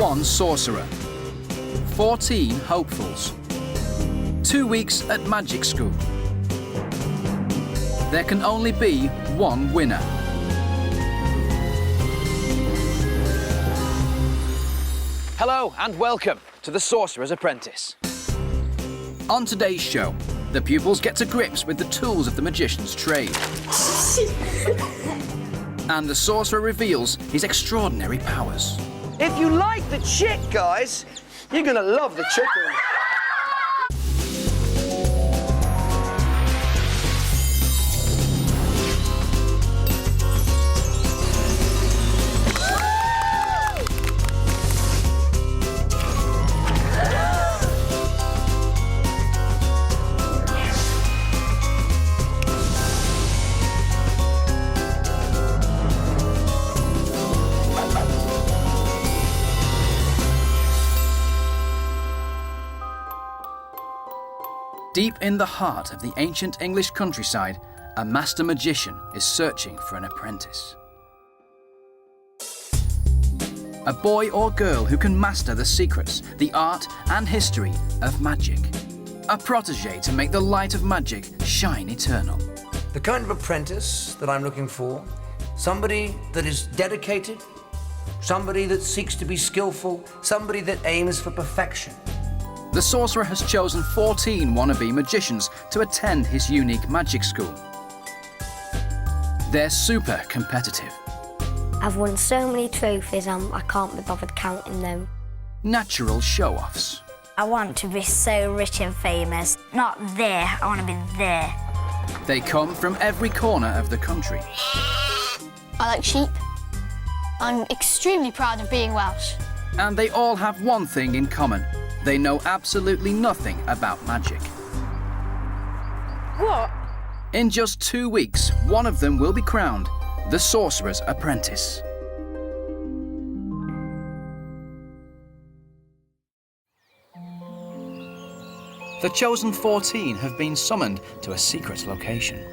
one sorcerer, 14 hopefuls, 2 weeks at magic school. There can only be one winner. Hello and welcome to the Sorcerer's Apprentice. On today's show, the pupils get to grips with the tools of the magician's trade. And the sorcerer reveals his extraordinary powers. If you like the chick, guys, you're gonna love the chicken. Deep in the heart of the ancient English countryside, a master magician is searching for an apprentice. A boy or girl who can master the secrets, the art and history of magic. A protege to make the light of magic shine eternal. The kind of apprentice that I'm looking for, somebody that is dedicated, somebody that seeks to be skillful, somebody that aims for perfection. The sorcerer has chosen 14 wannabe magicians to attend his unique magic school. They're super competitive. I've won so many trophies, I can't be bothered counting them. Natural show-offs. I want to be so rich and famous. Not there, I want to be there. They come from every corner of the country. I like sheep. I'm extremely proud of being Welsh. And they all have one thing in common. They know absolutely nothing about magic. What? In just 2 weeks, one of them will be crowned the Sorcerer's Apprentice. The chosen 14 have been summoned to a secret location.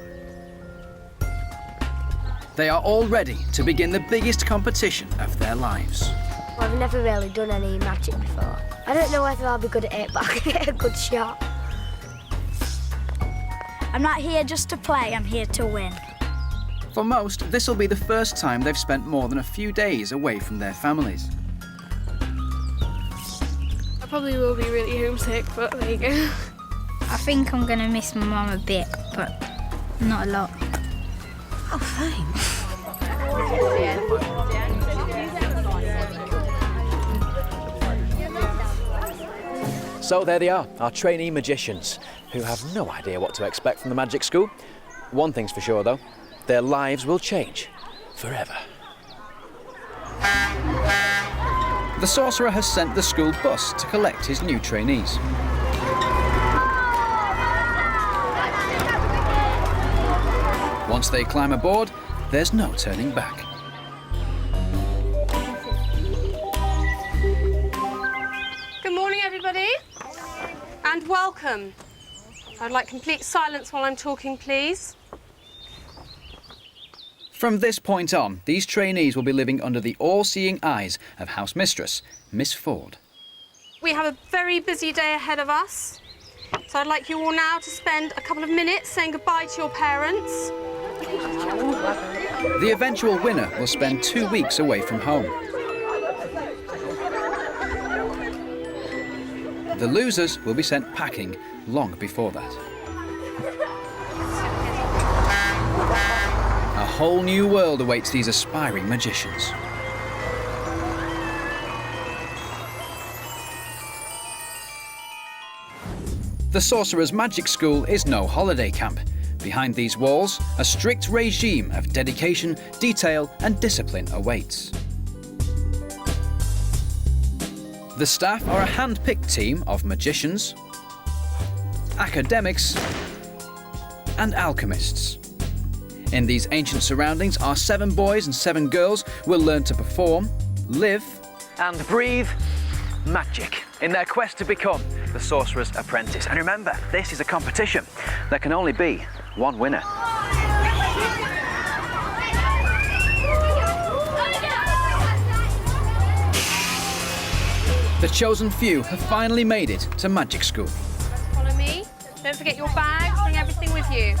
They are all ready to begin the biggest competition of their lives. I've never really done any magic before. I don't know whether I'll be good at it, but I can get a good shot. I'm not here just to play, I'm here to win. For most, this will be the first time they've spent more than a few days away from their families. I probably will be really homesick, but there you go. I think I'm going to miss my mum a bit, but not a lot. Oh, thanks. So there they are, our trainee magicians, who have no idea what to expect from the magic school. One thing's for sure though, their lives will change forever. The sorcerer has sent the school bus to collect his new trainees. Once they climb aboard, there's no turning back. Good morning, everybody, and welcome. I'd like complete silence while I'm talking, please. From this point on, these trainees will be living under the all-seeing eyes of house mistress, Miss Ford. We have a very busy day ahead of us, so I'd like you all now to spend a couple of minutes saying goodbye to your parents. The eventual winner will spend 2 weeks away from home. The losers will be sent packing long before that. A whole new world awaits these aspiring magicians. The Sorcerer's Magic School is no holiday camp. Behind these walls, a strict regime of dedication, detail and discipline awaits. The staff are a hand-picked team of magicians, academics and alchemists. In these ancient surroundings, our 7 boys and 7 girls will learn to perform, live And breathe magic in their quest to become the Sorcerer's Apprentice. And remember, this is a competition. There can only be one winner. The chosen few have finally made it to magic school. Follow me. Don't forget your bags. Bring everything with you.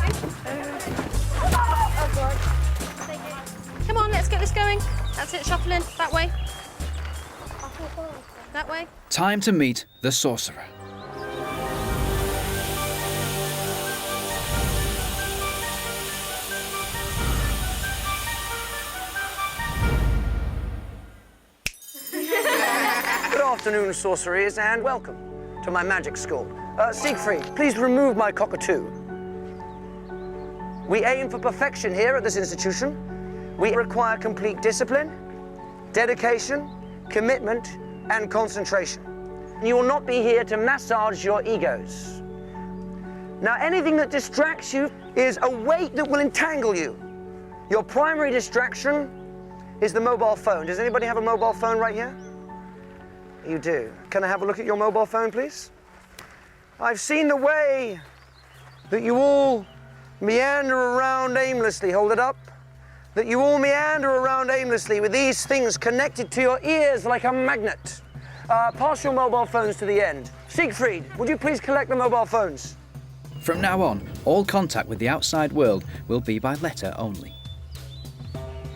Come on, let's get this going. That's it, shuffle in. That way. That way. Time to meet the Sorcerer. Good afternoon, Sorcerers, and welcome to my magic school. Siegfried, please remove my cockatoo. We aim for perfection here at this institution. We require complete discipline, dedication, commitment, and concentration. You will not be here to massage your egos. Now, anything that distracts you is a weight that will entangle you. Your primary distraction is the mobile phone. Does anybody have a mobile phone right here? You do. Can I have a look at your mobile phone, please? I've seen the way that you all meander around aimlessly. Hold it up. That you all meander around aimlessly with these things connected to your ears like a magnet. Pass your mobile phones to the end. Siegfried, would you please collect the mobile phones? From now on, all contact with the outside world will be by letter only.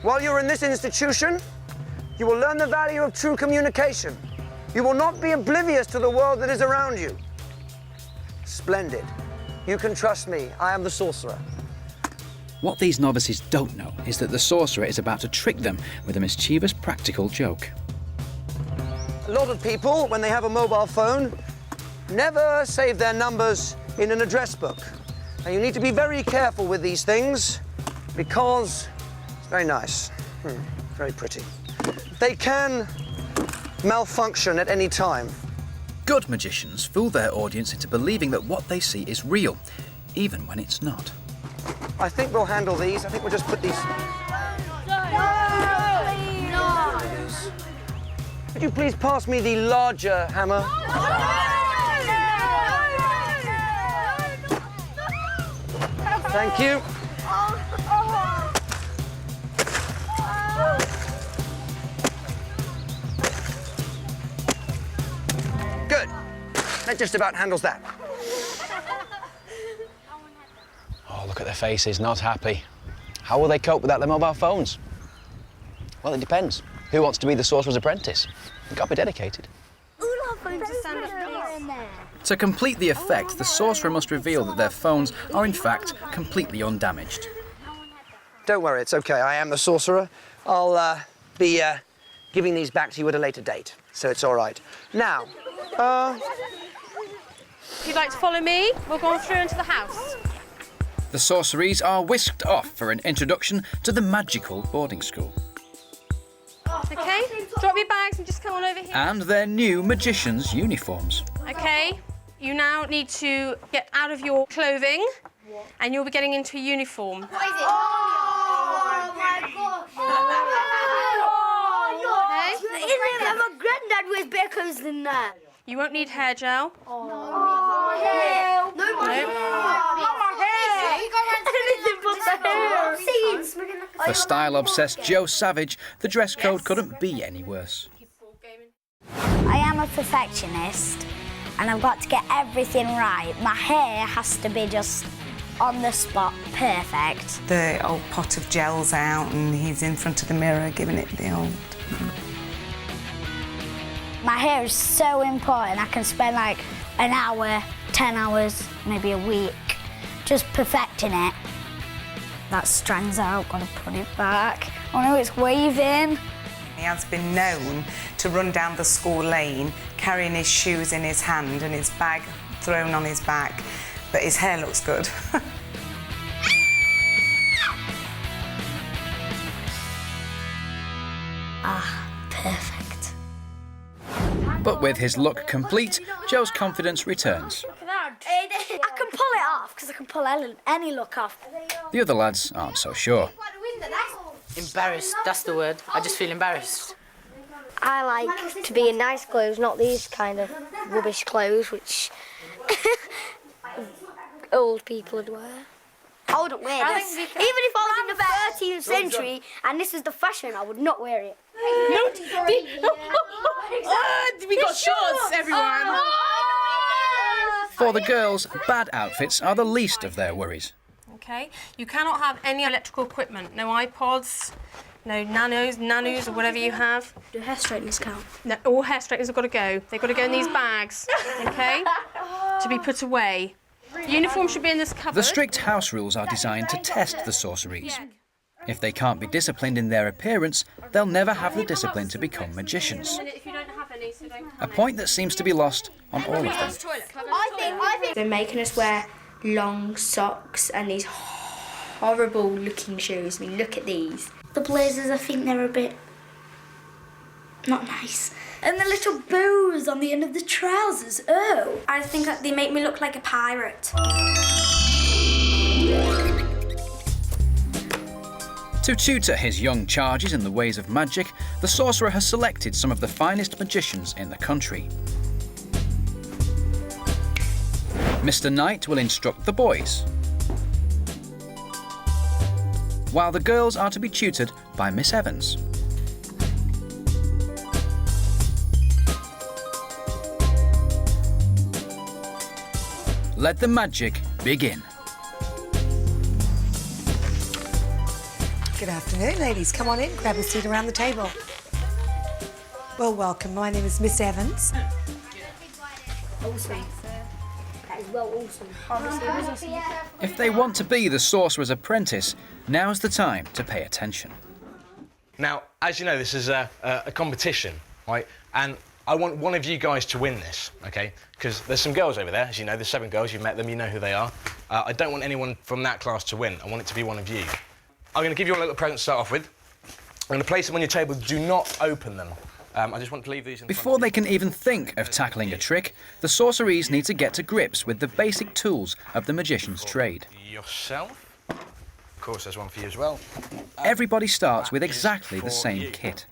While you're in this institution, you will learn the value of true communication. You will not be oblivious to the world that is around you. Splendid. You can trust me. I am the Sorcerer. What these novices don't know is that the Sorcerer is about to trick them with a mischievous practical joke. A lot of people, when they have a mobile phone, never save their numbers in an address book. And you need to be very careful with these things because it's very nice, very pretty. They can malfunction at any time. Good magicians fool their audience into believing that what they see is real, even when it's not. I think we'll handle these. I think we'll just put these... Could you please pass me the larger hammer? Thank you. Good. That just about handles that. Oh, look at their faces, not happy. How will they cope without their mobile phones? Well, it depends. Who wants to be the Sorcerer's apprentice? You've got to be dedicated. To complete the effect, the Sorcerer must reveal that their phones are in fact completely undamaged. Don't worry, it's okay. I am the Sorcerer. I'll be giving these back to you at a later date, so it's all right. Now, If you'd like to follow me, we'll go on through into the house. The Sorceries are whisked off for an introduction to the magical boarding school. Okay, drop your bags and just come on over here. And their new magician's uniforms. Okay, you now need to get out of your clothing and you'll be getting into a uniform. What is it? Oh my gosh! Okay? My granddad wears better clothes than that. You won't need hair gel. No, my hair. No. For style-obsessed Joe Savage, the dress code couldn't be any worse. I am a perfectionist and I've got to get everything right. My hair has to be just on the spot, perfect. The old pot of gel's out and he's in front of the mirror giving it the old... My hair is so important. I can spend like an hour, 10 hours, maybe a week, just perfecting it. That strand's out, gotta put it back. Oh no, it's waving. He has been known to run down the school lane carrying his shoes in his hand and his bag thrown on his back, but his hair looks good. Perfect. But with his look complete, Joe's confidence returns. I can pull it off because I can pull any look off. The other lads aren't so sure. Embarrassed, that's the word. I just feel embarrassed. I like to be in nice clothes, not these kind of rubbish clothes which old people would wear. I wouldn't wear this. Even if I was in the 13th century and this is the fashion, I would not wear it. We got shorts, everyone. For the girls, bad outfits are the least of their worries. Okay, you cannot have any electrical equipment. No iPods, no nanos or whatever you have. Do hair straighteners count? No, all hair straighteners have got to go. They've got to go in these bags, okay, to be put away. Uniform should be in this cupboard. The strict house rules are designed to test the sorceries. If they can't be disciplined in their appearance, they'll never have the discipline to become magicians. If you don't have any, so don't A point that seems to be lost on all of them. I think they're making us wear long socks and these horrible looking shoes. I mean, look at these. The blazers, I think they're a bit not nice. And the little bows on the end of the trousers, oh. I think that they make me look like a pirate. To tutor his young charges in the ways of magic, the sorcerer has selected some of the finest magicians in the country. Mr. Knight will instruct the boys, while the girls are to be tutored by Miss Evans. Let the magic begin. Good afternoon, ladies. Come on in, grab a seat around the table. Well, welcome. My name is Miss Evans. Awesome. That is well awesome. If they want to be the sorcerer's apprentice, now's the time to pay attention. Now, as you know, this is a competition, right? And I want one of you guys to win this, OK? Because there's some girls over there, as you know, there's 7 girls, you've met them, you know who they are. I don't want anyone from that class to win. I want it to be one of you. I'm going to give you a little present to start off with. I'm going to place them on your table. Do not open them. I just want to leave these in Before they can even think of tackling a trick, the sorcerees need to get to grips with the basic tools of the magician's trade. Yourself. Of course, there's one for you as well. Everybody starts with exactly the same kit.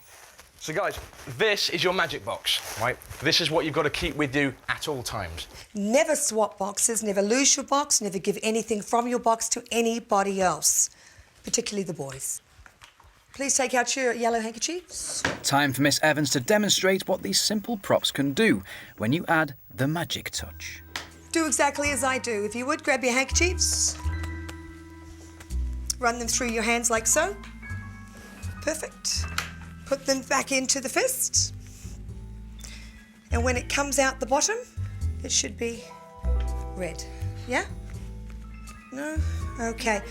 So, guys, this is your magic box, right? This is what you've got to keep with you at all times. Never swap boxes, never lose your box, never give anything from your box to anybody else, particularly the boys. Please take out your yellow handkerchiefs. Time for Miss Evans to demonstrate what these simple props can do when you add the magic touch. Do exactly as I do. If you would, grab your handkerchiefs. Run them through your hands like so. Perfect. Put them back into the fist. And when it comes out the bottom, it should be red. Yeah? No? Okay.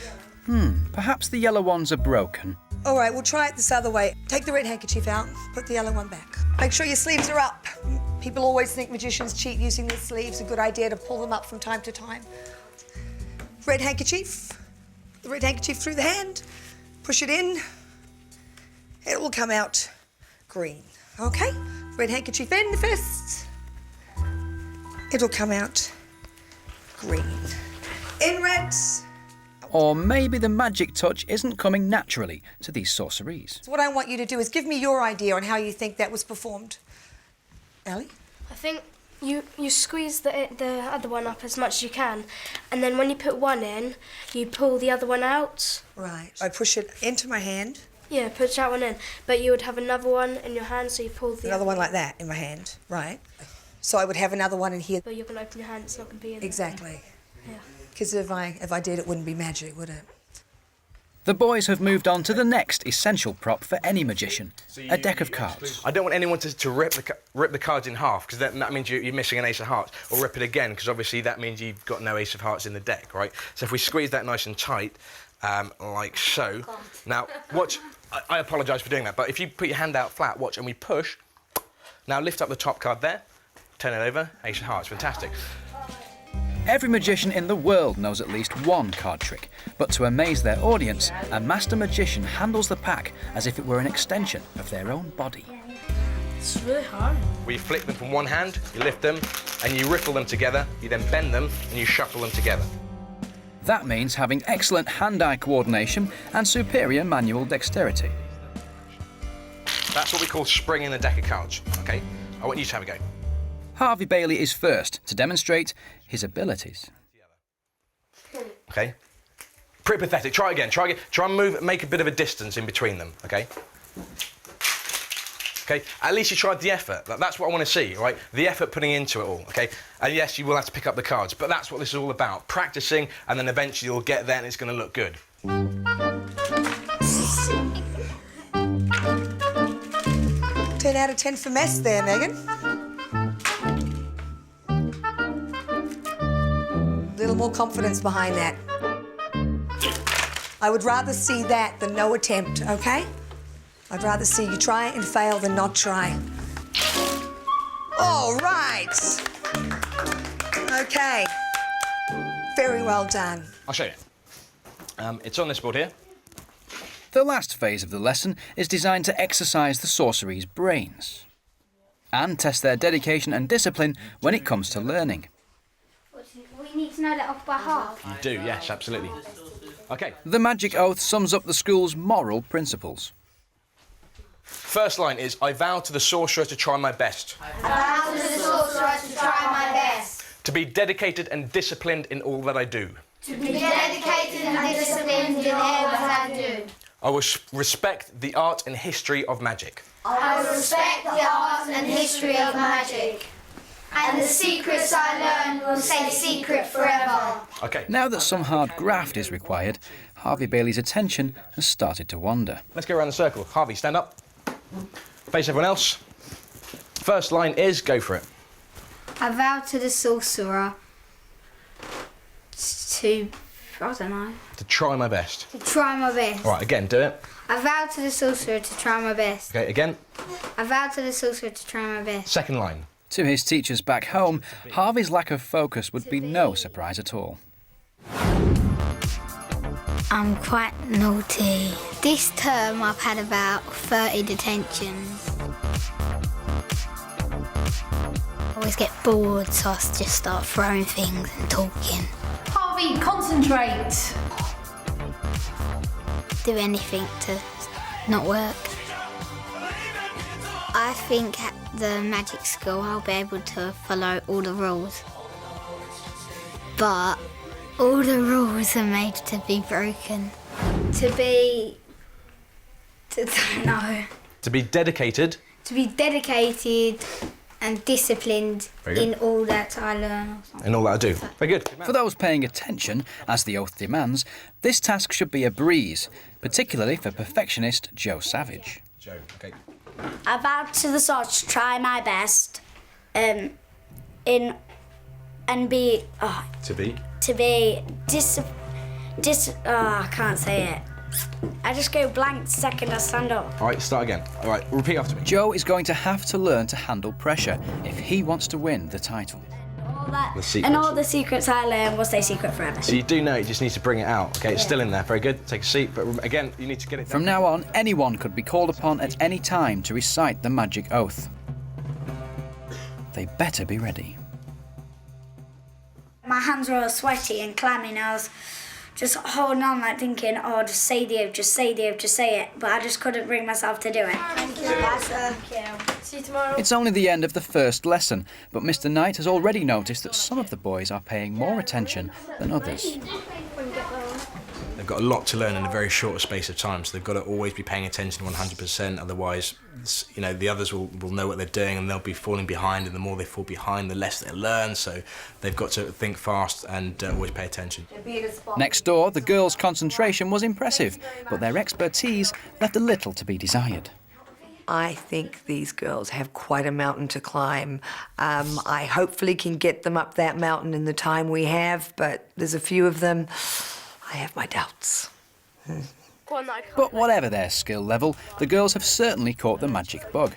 Perhaps the yellow ones are broken. All right, we'll try it this other way. Take the red handkerchief out, put the yellow one back. Make sure your sleeves are up. People always think magicians cheat using their sleeves. A good idea to pull them up from time to time. Red handkerchief. The red handkerchief through the hand. Push it in. It will come out green. Okay? Red handkerchief in the fist. It'll come out green. In red. Or maybe the magic touch isn't coming naturally to these sorceries. So what I want you to do is give me your idea on how you think that was performed. Ellie? I think you squeeze the other one up as much as you can, and then when you put one in, you pull the other one out. Right. I push it into my hand. Yeah, push that one in. But you would have another one in your hand, so you pull the Another one like that in my hand. Right. So I would have another one in here. But you're going to open your hand, it's not going to be in Exactly. Yeah. Because if I did, it wouldn't be magic, would it? The boys have moved on to the next essential prop for any magician, a deck of cards. I don't want anyone to rip the cards in half, because that means you're missing an ace of hearts, or rip it again, because obviously that means you've got no ace of hearts in the deck, right? So if we squeeze that nice and tight, like so. Now, watch. I apologise for doing that, but if you put your hand out flat, watch, and we push. Now lift up the top card there, turn it over, ace of hearts, fantastic. Every magician in the world knows at least one card trick, but to amaze their audience, a master magician handles the pack as if it were an extension of their own body. It's really hard. We flip them from one hand, you lift them, and you riffle them together, you then bend them, and you shuffle them together. That means having excellent hand-eye coordination and superior manual dexterity. That's what we call springing the deck of cards, OK? I want you to have a go. Harvey Bailey is first to demonstrate his abilities. OK? Pretty pathetic. Try again. Try and make a bit of a distance in between them, OK? okay? At least you tried the effort. That's what I want to see, right? The effort putting into it all, okay? And yes, you will have to pick up the cards, but that's what this is all about. Practicing, and then eventually you'll get there and it's going to look good. 10 out of 10 for mess there, Megan. A little more confidence behind that. I would rather see that than no attempt, okay? I'd rather see you try and fail than not try. All right. Okay. Very well done. I'll show you. It's on this board here. The last phase of the lesson is designed to exercise the sorcery's brains and test their dedication and discipline when it comes to learning. We need to know that off by heart. You do, yes, absolutely. Okay. The magic oath sums up the school's moral principles. First line is, I vow to the sorcerer to try my best. I vow to the sorcerer to try my best. To be dedicated and disciplined in all that I do. To be dedicated and disciplined in all that I do. I will respect the art and history of magic. I will respect the art and history of magic. And the secrets I learn will stay secret forever. Okay. Now that some hard graft is required, Harvey Bailey's attention has started to wander. Let's go around the circle. Harvey, stand up. Face everyone else. First line is, go for it. I vow to the sorcerer to, I don't know, To try my best. to try my best. All right, again, do it. I vow to the sorcerer to try my best. Okay, again. I vow to the sorcerer to try my best. Second line. To his teachers back home, Harvey's lack of focus would be no surprise at all. I'm quite naughty. This term I've had about 30 detentions. I always get bored, so I just start throwing things and talking. Harvey, concentrate. Do anything to not work. I think at the magic school I'll be able to follow all the rules. But all the rules are made to be broken. To don't know. To be dedicated. To be dedicated and disciplined Very good. in all that I learn. Or something. And all that I do. Very good. For those paying attention, as the oath demands, this task should be a breeze, particularly for perfectionist Joe Savage. Joe, okay. I vow to the sorcerer to try my best, I can't say it. I just go blank the second I stand up. All right, start again. All right, repeat after me. Joe is going to have to learn to handle pressure if he wants to win the title. And all the secrets I learn will stay secret forever. So you do know, you just need to bring it out. Okay, it's still in there. Very good. Take a seat. But again, you need to get it down. From now on, anyone could be called upon at any time to recite the magic oath. They better be ready. My hands were all sweaty and clammy, and I was just holding on, like thinking, oh, just say the oath, just say the oath, just say it. But I just couldn't bring myself to do it. Thank you. Thank you. See you tomorrow. It's only the end of the first lesson, but Mr. Knight has already noticed that some of the boys are paying more attention than others. They've got a lot to learn in a very short space of time, so they've got to always be paying attention 100%. Otherwise, you know, the others will know what they're doing and they'll be falling behind. And the more they fall behind, the less they learn. So they've got to think fast and always pay attention. Next door, the girls' concentration was impressive, but their expertise left a little to be desired. I think these girls have quite a mountain to climb. I hopefully can get them up that mountain in the time we have, but there's a few of them. I have my doubts. But whatever their skill level, the girls have certainly caught the magic bug.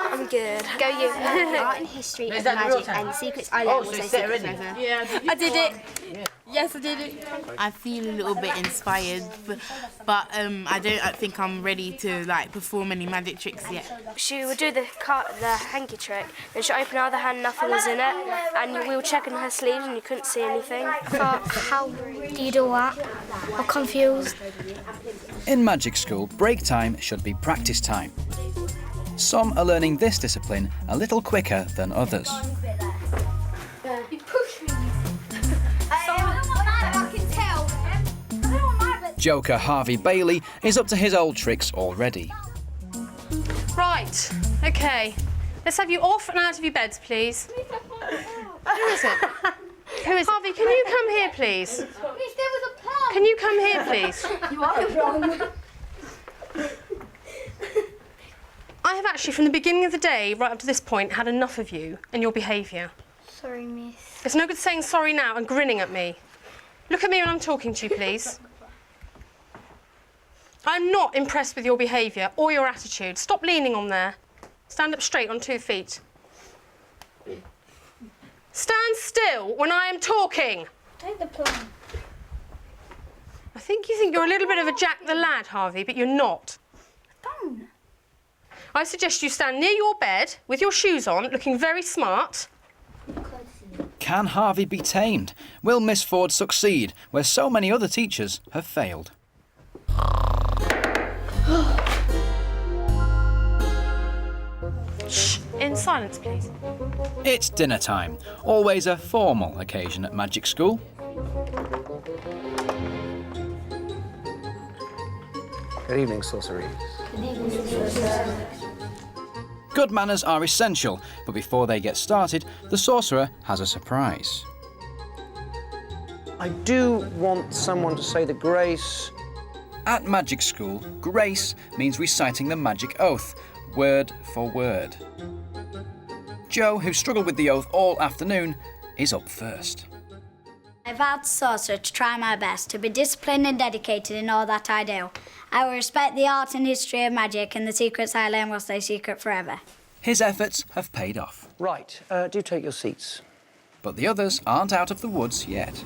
I'm good. Go you. Art and history of magic and secrets I learned will stay secret forever. Yeah, I did it. Yes, I did it. I feel a little bit inspired, but I don't think I'm ready to perform any magic tricks yet. She would do the hanky trick, then she'd open her other hand, nothing was in it, and we were checking her sleeves and you couldn't see anything. How do you do that? I'm confused. In magic school, break time should be practice time. Some are learning this discipline a little quicker than others. You pushed me. I can tell. Joker Harvey Bailey is up to his old tricks already. Right, Right, okay. Let's have you off and out of your beds, please. Who is it? Who is it? Harvey, can you come here, please? There was a plan. Can you come here, please? You are wrong. I have actually, from the beginning of the day, right up to this point, had enough of you and your behaviour. Sorry, miss. It's no good saying sorry now and grinning at me. Look at me when I'm talking to you, please. I'm not impressed with your behaviour or your attitude. Stop leaning on there. Stand up straight on 2 feet. Stand still when I am talking. Take the plan. I think you think you're a little bit of a Jack the Lad, Harvey, but you're not. Don't. I suggest you stand near your bed with your shoes on, looking very smart. Can Harvey be tamed? Will Miss Ford succeed where so many other teachers have failed? Shh, in silence, please. It's dinner time, always a formal occasion at Magic School. Good evening, Sorcerers. Good manners are essential, but before they get started, the Sorcerer has a surprise. I do want someone to say the grace. At Magic School, grace means reciting the magic oath, word for word. Joe, who struggled with the oath all afternoon, is up first. I vowed to Sorcerer to try my best, to be disciplined and dedicated in all that I do. I will respect the art and history of magic, and the secrets I learn will stay secret forever. His efforts have paid off. Right, do take your seats. But the others aren't out of the woods yet.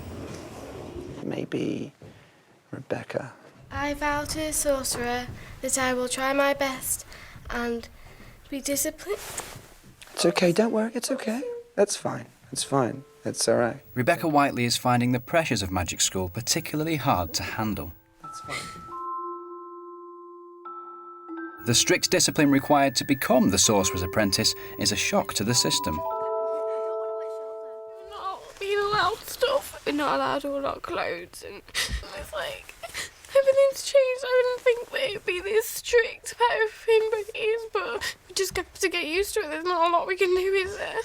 Maybe Rebecca. I vow to the Sorcerer that I will try my best and be disciplined. It's okay, don't worry, it's okay. That's fine, it's fine, it's all right. Rebecca Whiteley is finding the pressures of Magic School particularly hard to handle. That's fine. The strict discipline required to become the Sorcerer's apprentice is a shock to the system. We're not being allowed stuff. We're not allowed all our clothes, and it's like everything's changed. I didn't think that it'd be this strict about everything, but it is. But we just have to get used to it. There's not a lot we can do, is there?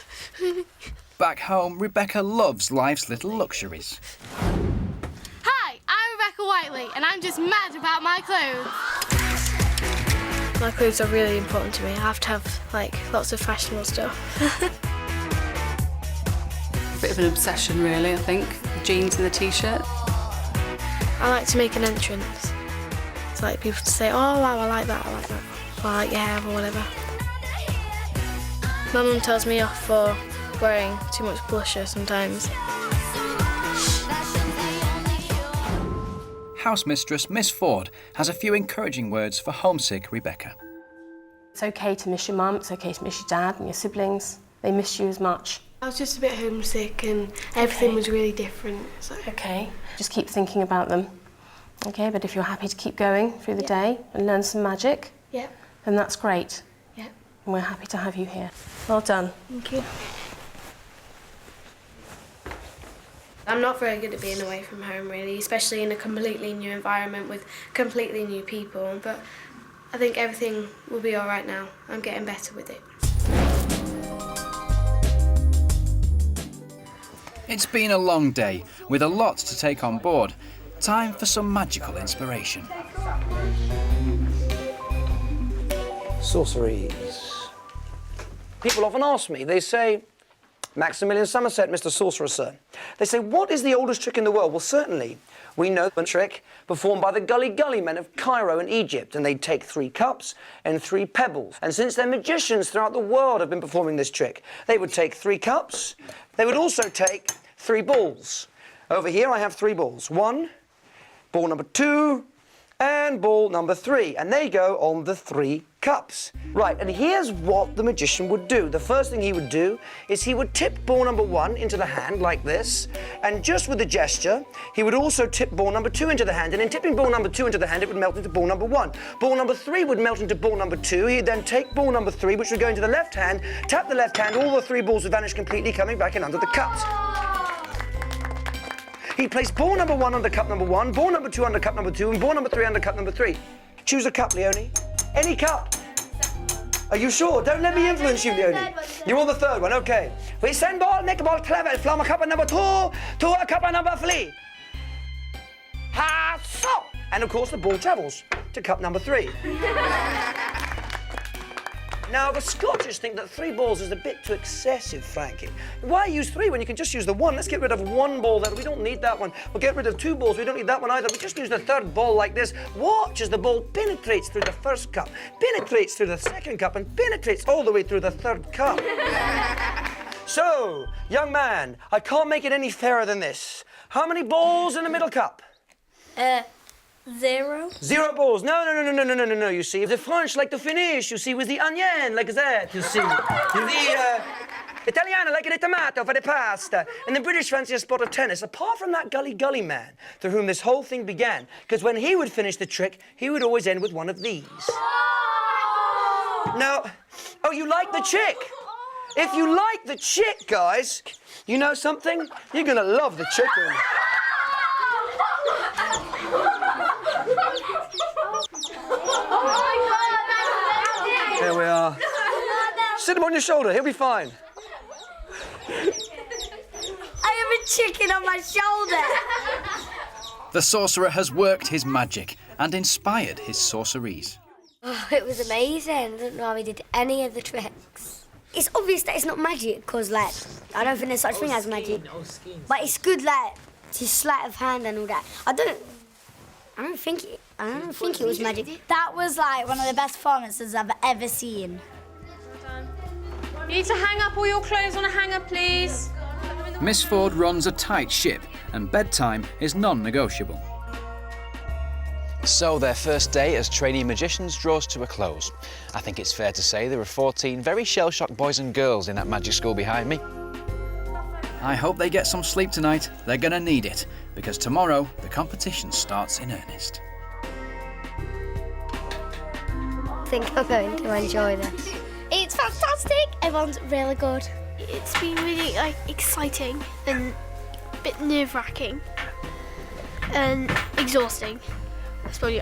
Back home, Rebecca loves life's little luxuries. Hi, I'm Rebecca Whiteley, and I'm just mad about my clothes. My clothes are really important to me. I have to have like lots of fashionable stuff. Bit of an obsession, really, I think. The jeans and the t-shirt. I like to make an entrance. It's like people to say, oh wow, I like that, I like that. Or I like your hair or whatever. My mum tells me off for wearing too much blusher sometimes. House mistress Miss Ford has a few encouraging words for homesick Rebecca. It's okay to miss your mum, it's okay to miss your dad and your siblings. They miss you as much. I was just a bit homesick and everything was really different. So. Okay, just keep thinking about them. Okay, but if you're happy to keep going through the day and learn some magic, then that's great. And we're happy to have you here. Well done. Thank you. I'm not very good at being away from home, really, especially in a completely new environment with completely new people. But I think everything will be all right now. I'm getting better with it. It's been a long day, with a lot to take on board. Time for some magical inspiration. Sorceries. People often ask me, they say, Maximilian Somerset, Mr. Sorcerer, sir. They say, what is the oldest trick in the world? Well, certainly, we know the trick performed by the gully men of Cairo in Egypt, and they'd take 3 cups and 3 pebbles. And since their magicians throughout the world have been performing this trick, they would take 3 cups, they would also take 3 balls. Over here, I have 3 balls. 1, ball number 2, and ball number 3. And they go on the 3 cups. Right, and here's what the magician would do. The first thing he would do is he would tip ball number 1 into the hand like this, and just with the gesture, he would also tip ball number 2 into the hand, and in tipping ball number 2 into the hand, it would melt into ball number 1. Ball number 3 would melt into ball number 2. He'd then take ball number 3, which would go into the left hand, tap the left hand, all the 3 balls would vanish completely, coming back in under the cups. He'd place ball number 1 under cup number 1, ball number 2 under cup number 2, and ball number 3 under cup number 3. Choose a cup, Leonie. Any cup. Are you sure? Don't let me influence you, Leonie. You want the third one, okay. We send ball, make a ball, travel, from cup number 2 to a cup number 3. Ha, so. And of course the ball travels to cup number 3. Now, the Scottish think that 3 balls is a bit too excessive, Frankie. Why use 3 when you can just use the 1? Let's get rid of 1 ball there. We don't need that one. We'll get rid of 2 balls. We don't need that one either. We just use the 3rd ball like this. Watch as the ball penetrates through the 1st cup, penetrates through the 2nd cup, and penetrates all the way through the 3rd cup. So, young man, I can't make it any fairer than this. How many balls in the middle cup? 0. 0 balls. No, you see. The French like to finish, you see, with the onion, like that, you see. The Italiano like the tomato for the pasta. And the British fancy a sport of tennis, apart from that gully man, through whom this whole thing began. Because when he would finish the trick, he would always end with one of these. Now, oh, you like the chick? If you like the chick, guys, you know something? You're gonna love the chicken. There we are. Sit him on your shoulder, he'll be fine. I have a chicken on my shoulder. The sorcerer has worked his magic and inspired his sorceries. Oh, it was amazing. I don't know how he did any of the tricks. It's obvious that it's not magic because, like, I don't think there's such thing as magic. But it's good, like, to sleight of hand and all that. I don't think it was magic. That was like one of the best performances I've ever seen. You need to hang up all your clothes on a hanger, please. Miss Ford runs a tight ship and bedtime is non-negotiable. So their first day as trainee magicians draws to a close. I think it's fair to say there are 14 very shell-shocked boys and girls in that magic school behind me. I hope they get some sleep tonight. They're gonna need it, because tomorrow the competition starts in earnest. I think I'm going to enjoy this. It's fantastic. Everyone's really good. It's been really exciting and a bit nerve-wracking and exhausting.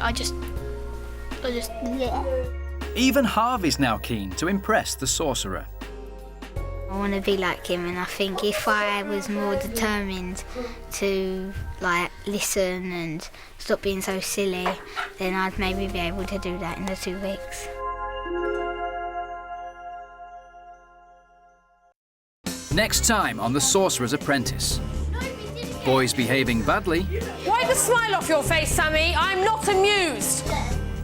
I just yeah. Even Harvey's now keen to impress the sorcerer. I want to be like him, and I think if I was more determined to listen and stop being so silly, then I'd maybe be able to do that in the 2 weeks. Next time on The Sorcerer's Apprentice. Boys behaving badly. Wipe the smile off your face, Sammy. I'm not amused.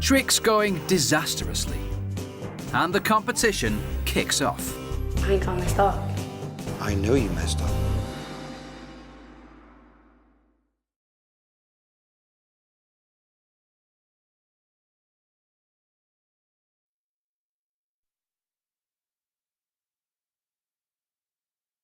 Tricks going disastrously. And the competition kicks off. I think I messed up. I know you messed up.